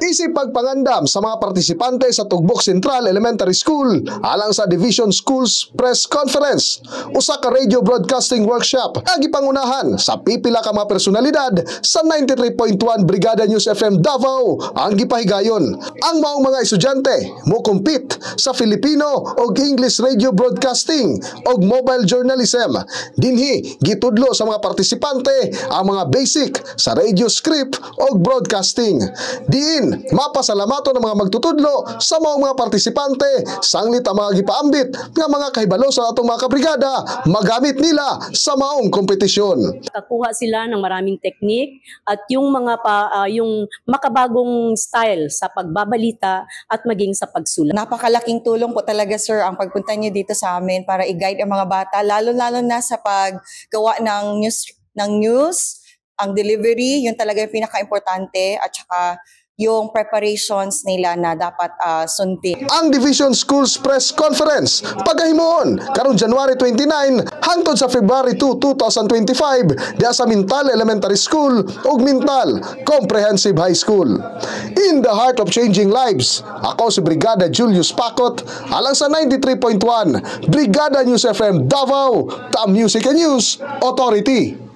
Isip pagpangandam sa mga partisipante sa Tugbok Central Elementary School alang sa Division Schools Press Conference. Usa ka radio broadcasting workshop ang gipangunahan sa pipila ka mga personalidad sa 93.1 Brigada News FM Davao ang gipahigayon. Ang maong mga estudyante mo compete sa Filipino o English radio broadcasting o mobile journalism. Dinhi gitudlo sa mga partisipante ang mga basic sa radio script o broadcasting. Diin mapasalamato ng mga magtutudlo sa mga partisipante sanglit ang mga gipaambit nga mga kahibalo sa atong mga kabrigada magamit nila sa maong kompetisyon. Kakuha sila ng maraming teknik at yung mga yung makabagong style sa pagbabalita at maging sa pagsulat. Napakalaking tulong po talaga, sir, ang pagpunta niyo dito sa amin para i-guide ang mga bata, lalo-lalo na sa paggawa ng news, ang delivery, yun talaga yung pinaka-importante, at saka yung preparations nila na dapat sundin. Ang Division Schools Press Conference pagahimoon karong January 29 hangtod sa February 2, 2025 diha sa Mintal Elementary School ug Mintal Comprehensive High School. In the heart of changing lives, ako si Brigada Julius Pacot alang sa 93.1 Brigada News FM Davao, the Music and News Authority.